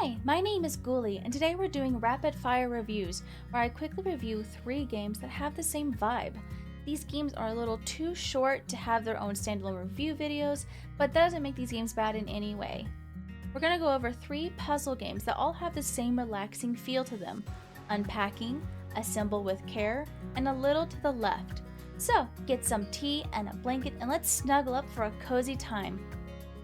Hi, my name is Ghoulie, and today we're doing rapid fire reviews, where I quickly review 3 games that have the same vibe. These games are a little too short to have their own standalone review videos, but that doesn't make these games bad in any way. We're going to go over 3 puzzle games that all have the same relaxing feel to them: Unpacking, Assemble with Care, and A Little to the Left. So, get some tea and a blanket and let's snuggle up for a cozy time.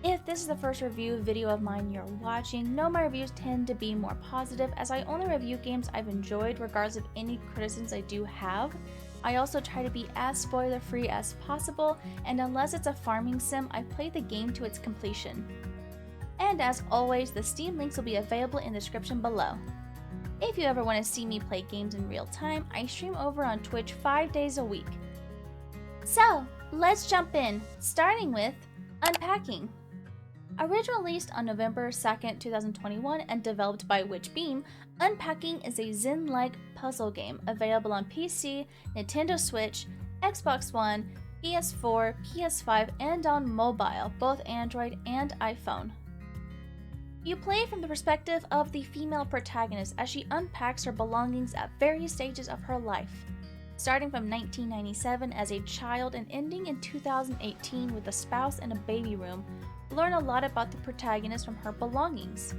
If this is the first review video of mine you're watching, know my reviews tend to be more positive as I only review games I've enjoyed regardless of any criticisms I do have. I also try to be as spoiler free as possible, and unless it's a farming sim, I play the game to its completion. And as always, the Steam links will be available in the description below. If you ever want to see me play games in real time, I stream over on Twitch 5 days a week. So, let's jump in, starting with Unpacking. Originally released on November 2nd, 2021 and developed by Witchbeam, Unpacking is a Zen-like puzzle game available on PC, Nintendo Switch, Xbox One, PS4, PS5, and on mobile, both Android and iPhone. You play from the perspective of the female protagonist as she unpacks her belongings at various stages of her life, starting from 1997 as a child and ending in 2018 with a spouse and a baby room. Learn a lot about the protagonist from her belongings.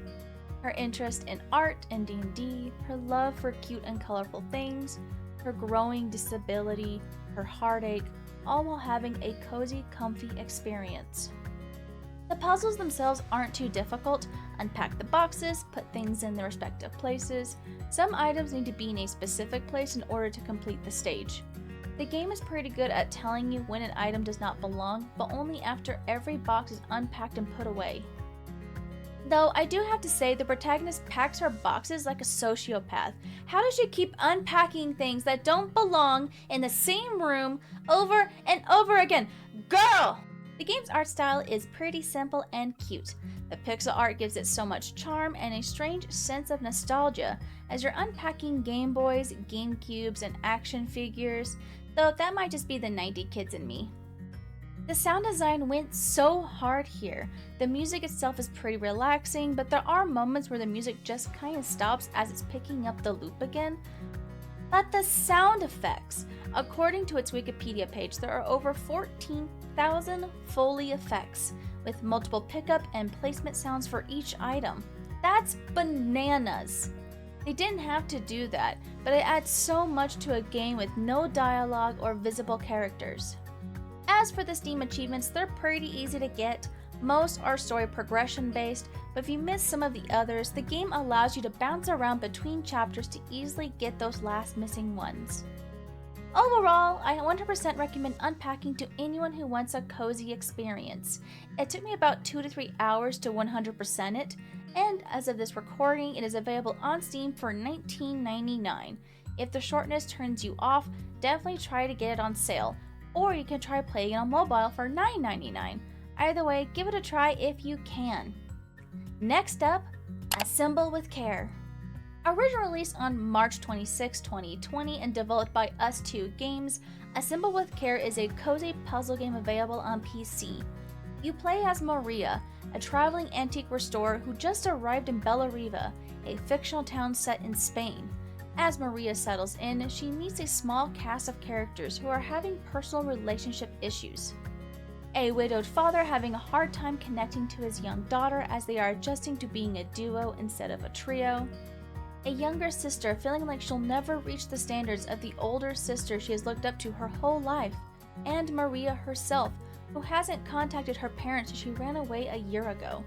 Her interest in art and D&D, her love for cute and colorful things, her growing disability, her heartache, all while having a cozy, comfy experience. The puzzles themselves aren't too difficult. Unpack the boxes, put things in their respective places. Some items need to be in a specific place in order to complete the stage. The game is pretty good at telling you when an item does not belong, but only after every box is unpacked and put away. Though I do have to say, the protagonist packs her boxes like a sociopath. How does she keep unpacking things that don't belong in the same room over and over again? Girl! The game's art style is pretty simple and cute. The pixel art gives it so much charm and a strange sense of nostalgia as you're unpacking Game Boys, GameCubes, and action figures, though that might just be the 90s kids in me. The sound design went so hard here. The music itself is pretty relaxing, but there are moments where the music just kind of stops as it's picking up the loop again. But the sound effects! According to its Wikipedia page, there are over 14,000 Foley effects, with multiple pickup and placement sounds for each item. That's bananas! They didn't have to do that, but it adds so much to a game with no dialogue or visible characters. As for the Steam achievements, they're pretty easy to get. Most are story progression based, but if you miss some of the others, the game allows you to bounce around between chapters to easily get those last missing ones. Overall, I 100% recommend Unpacking to anyone who wants a cozy experience. It took me about 2 to 3 hours to 100% it, and as of this recording, it is available on Steam for $19.99. If the shortness turns you off, definitely try to get it on sale, or you can try playing it on mobile for $9.99. Either way, give it a try if you can. Next up, Assemble with Care. Originally released on March 26, 2020 and developed by Us2 Games, Assemble with Care is a cozy puzzle game available on PC. You play as Maria, a traveling antique restorer who just arrived in Bellariva, a fictional town set in Spain. As Maria settles in, she meets a small cast of characters who are having personal relationship issues. A widowed father having a hard time connecting to his young daughter as they are adjusting to being a duo instead of a trio. A younger sister feeling like she'll never reach the standards of the older sister she has looked up to her whole life. And Maria herself, who hasn't contacted her parents since she ran away a year ago.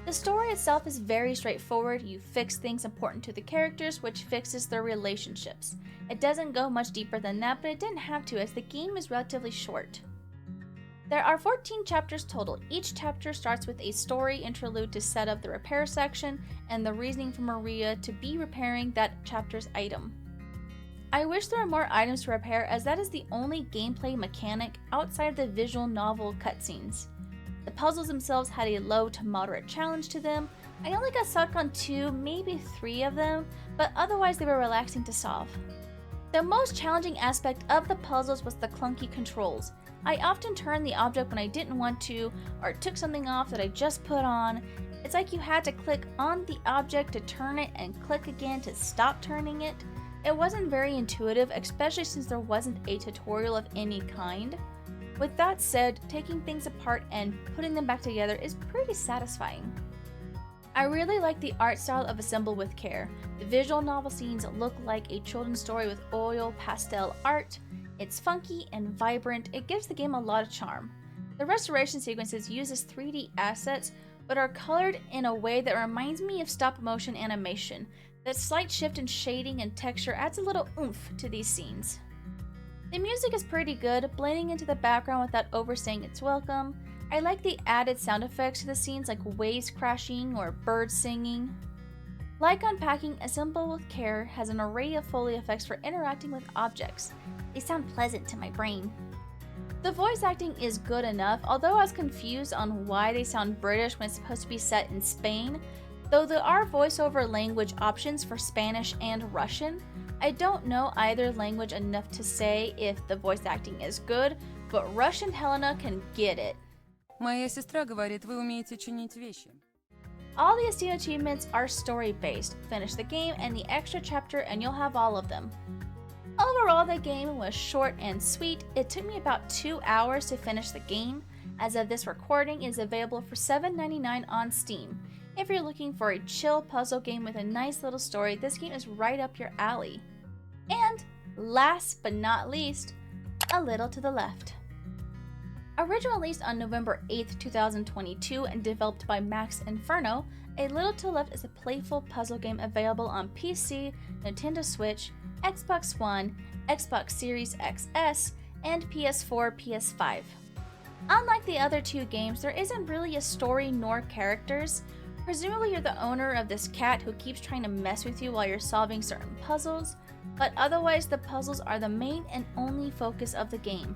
The story itself is very straightforward. You fix things important to the characters, which fixes their relationships. It doesn't go much deeper than that, but it didn't have to as the game is relatively short. There are 14 chapters total. Each chapter starts with a story interlude to set up the repair section and the reasoning for Maria to be repairing that chapter's item. I wish there were more items to repair as that is the only gameplay mechanic outside of the visual novel cutscenes. The puzzles themselves had a low to moderate challenge to them. I only got stuck on 2, maybe 3 of them, but otherwise they were relaxing to solve. The most challenging aspect of the puzzles was the clunky controls. I often turned the object when I didn't want to, or took something off that I just put on, It's like you had to click on the object to turn it and click again to stop turning it. It wasn't very intuitive, especially since there wasn't a tutorial of any kind. With that said, taking things apart and putting them back together is pretty satisfying. I really like the art style of Assemble with Care. The visual novel scenes look like a children's story with oil pastel art. It's funky and vibrant. It gives the game a lot of charm. The restoration sequences uses 3D assets, but are colored in a way that reminds me of stop motion animation. That slight shift in shading and texture adds a little oomph to these scenes. The music is pretty good, blending into the background without overstaying its welcome. I like the added sound effects to the scenes like waves crashing or birds singing. Like Unpacking, Assemble with Care has an array of Foley effects for interacting with objects. They sound pleasant to my brain. The voice acting is good enough, although I was confused on why they sound British when it's supposed to be set in Spain. Though there are voiceover language options for Spanish and Russian, I don't know either language enough to say if the voice acting is good, but Russian Helena can get it. Моя сестра говорит, вы умеете чинить вещи. All the Steam achievements are story-based. Finish the game and the extra chapter and you'll have all of them. Overall, the game was short and sweet. It took me about 2 hours to finish the game. As of this recording, it is available for $7.99 on Steam. If you're looking for a chill puzzle game with a nice little story, this game is right up your alley. And last but not least, A Little to the Left. Originally released on November 8th, 2022 and developed by Max Inferno, A Little to the Left is a playful puzzle game available on PC, Nintendo Switch, Xbox One, Xbox Series XS, and PS4, PS5. Unlike the other two games, there isn't really a story nor characters. Presumably you're the owner of this cat who keeps trying to mess with you while you're solving certain puzzles, but otherwise the puzzles are the main and only focus of the game.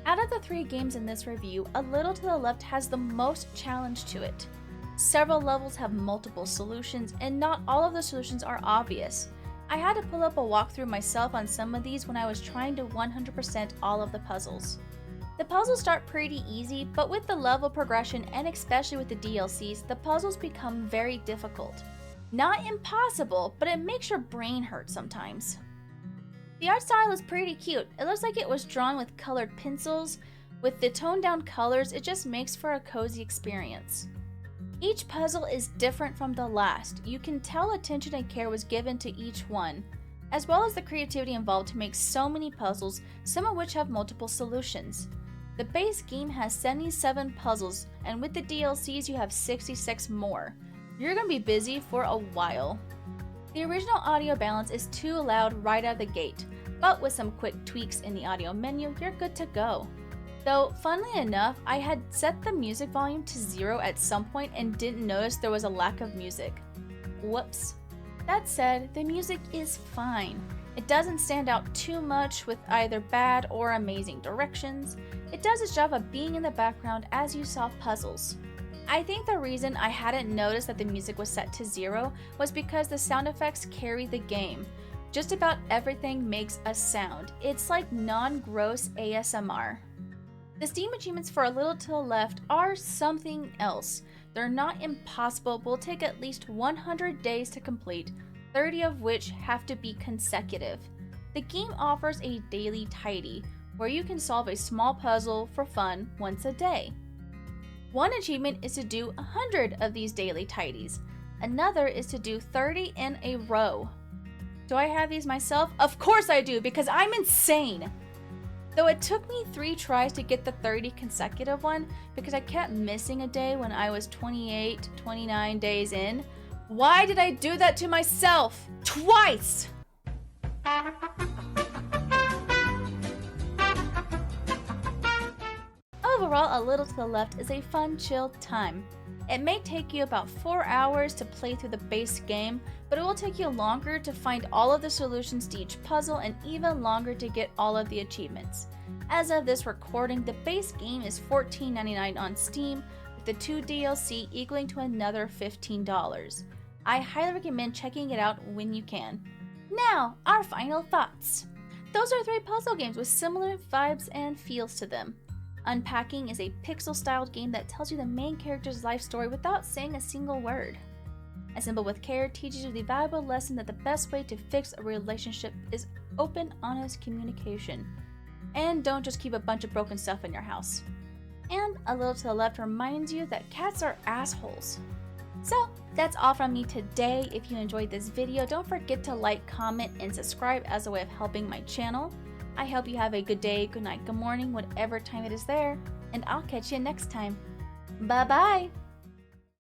Out of the 3 games in this review, A Little to the Left has the most challenge to it. Several levels have multiple solutions, and not all of the solutions are obvious. I had to pull up a walkthrough myself on some of these when I was trying to 100% all of the puzzles. The puzzles start pretty easy, but with the level progression and especially with the DLCs, the puzzles become very difficult. Not impossible, but it makes your brain hurt sometimes. The art style is pretty cute. It looks like it was drawn with colored pencils. With the toned down colors, it just makes for a cozy experience. Each puzzle is different from the last. You can tell attention and care was given to each one, as well as the creativity involved to make so many puzzles, some of which have multiple solutions. The base game has 77 puzzles, and with the DLCs you have 66 more. You're gonna be busy for a while. The original audio balance is too loud right out of the gate, but with some quick tweaks in the audio menu, you're good to go. Though, funnily enough, I had set the music volume to 0 at some point and didn't notice there was a lack of music. Whoops. That said, the music is fine. It doesn't stand out too much with either bad or amazing directions. It does its job of being in the background as you solve puzzles. I think the reason I hadn't noticed that the music was set to 0 was because the sound effects carry the game. Just about everything makes a sound. It's like non-gross ASMR. The Steam achievements for A Little to the Left are something else. They're not impossible, but will take at least 100 days to complete, 30 of which have to be consecutive. The game offers a daily tidy, where you can solve a small puzzle for fun once a day. One achievement is to do 100 of these daily tidies. Another is to do 30 in a row. Do I have these myself? Of course I do, because I'm insane! Though it took me 3 tries to get the 30 consecutive one, because I kept missing a day when I was 28, 29 days in. Why did I do that to myself? Twice! Overall, A Little to the Left is a fun, chill time. It may take you about 4 hours to play through the base game, but it will take you longer to find all of the solutions to each puzzle and even longer to get all of the achievements. As of this recording, the base game is $14.99 on Steam, with the 2 DLC equaling to another $15. I highly recommend checking it out when you can. Now, our final thoughts. Those are 3 puzzle games with similar vibes and feels to them. Unpacking is a pixel-styled game that tells you the main character's life story without saying a single word. Assemble with Care teaches you the valuable lesson that the best way to fix a relationship is open, honest communication. And don't just keep a bunch of broken stuff in your house. And a little to the left reminds you that cats are assholes. So that's all from me today. If you enjoyed this video, don't forget to like, comment, and subscribe as a way of helping my channel. I hope you have a good day, good night, good morning, whatever time it is there, and I'll catch you next time. Bye bye!